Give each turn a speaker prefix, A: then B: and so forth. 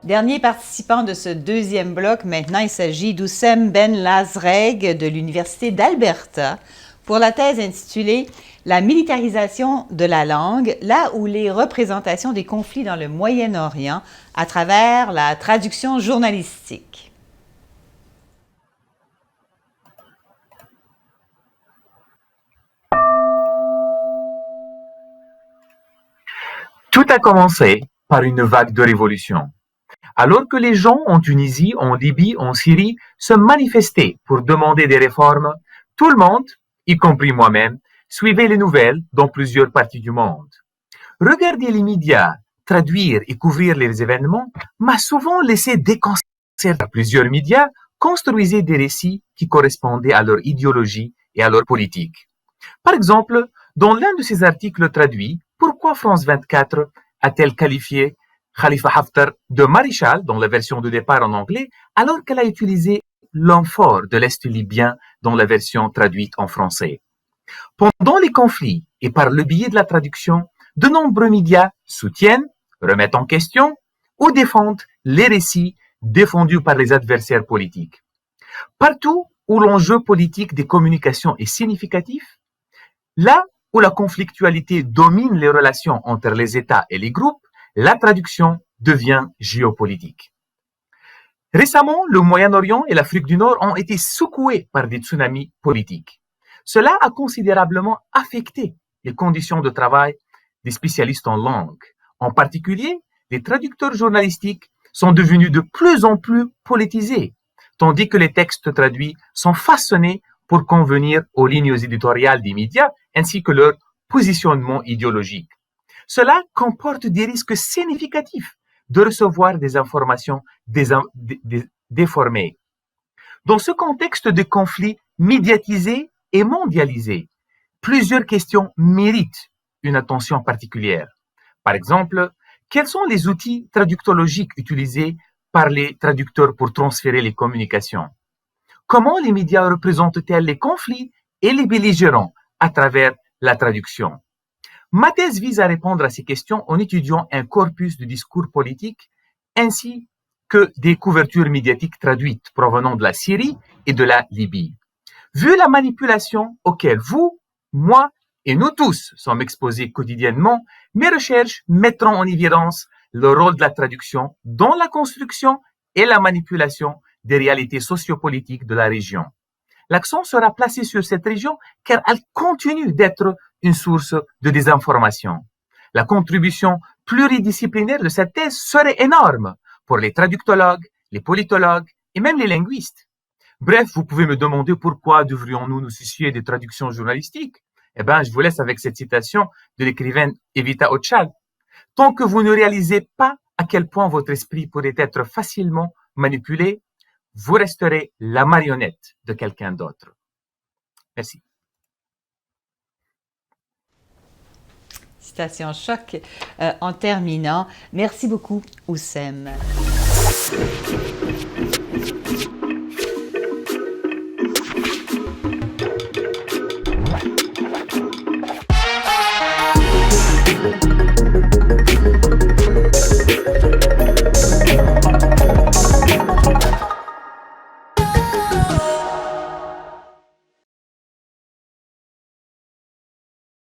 A: Dernier participant de ce deuxième bloc, maintenant, il s'agit d'Oussem Ben Lazreg de l'Université d'Alberta pour la thèse intitulée « La militarisation de la langue, là où les représentations des conflits dans le Moyen-Orient à travers la traduction journalistique ».
B: Tout a commencé par une vague de révolution. Alors que les gens en Tunisie, en Libye, en Syrie se manifestaient pour demander des réformes, tout le monde, y compris moi-même, suivait les nouvelles dans plusieurs parties du monde. Regarder les médias, traduire et couvrir les événements m'a souvent laissé déconcerté. Plusieurs médias construisaient des récits qui correspondaient à leur idéologie et à leur politique. Par exemple, dans l'un de ces articles traduits, pourquoi France 24 a-t-elle qualifié Khalifa Haftar de maréchal dans la version de départ en anglais, alors qu'elle a utilisé l'homme fort de l'Est libyen dans la version traduite en français? Pendant les conflits et par le biais de la traduction, de nombreux médias soutiennent, remettent en question ou défendent les récits défendus par les adversaires politiques. Partout où l'enjeu politique des communications est significatif, là où la conflictualité domine les relations entre les États et les groupes, la traduction devient géopolitique. Récemment, le Moyen-Orient et l'Afrique du Nord ont été secoués par des tsunamis politiques. Cela a considérablement affecté les conditions de travail des spécialistes en langue. En particulier, les traducteurs journalistiques sont devenus de plus en plus politisés, tandis que les textes traduits sont façonnés pour convenir aux lignes éditoriales des médias ainsi que leur positionnement idéologique. Cela comporte des risques significatifs de recevoir des informations déformées. Dans ce contexte de conflit médiatisé et mondialisé, plusieurs questions méritent une attention particulière. Par exemple, quels sont les outils traductologiques utilisés par les traducteurs pour transférer les communications? Comment les médias représentent-ils les conflits et les belligérants à travers la traduction? Ma thèse vise à répondre à ces questions en étudiant un corpus de discours politiques ainsi que des couvertures médiatiques traduites provenant de la Syrie et de la Libye. Vu la manipulation auquel vous, moi et nous tous sommes exposés quotidiennement, mes recherches mettront en évidence le rôle de la traduction dans la construction et la manipulation des réalités sociopolitiques de la région. L'accent sera placé sur cette région car elle continue d'être une source de désinformation. La contribution pluridisciplinaire de cette thèse serait énorme pour les traductologues, les politologues et même les linguistes. Bref, vous pouvez me demander pourquoi devrions-nous nous soucier des traductions journalistiques? Eh bien, je vous laisse avec cette citation de l'écrivaine Evita Ochal. Tant que vous ne réalisez pas à quel point votre esprit pourrait être facilement manipulé, vous resterez la marionnette de quelqu'un d'autre. Merci.
A: Citation choc en terminant. Merci beaucoup, Oussem.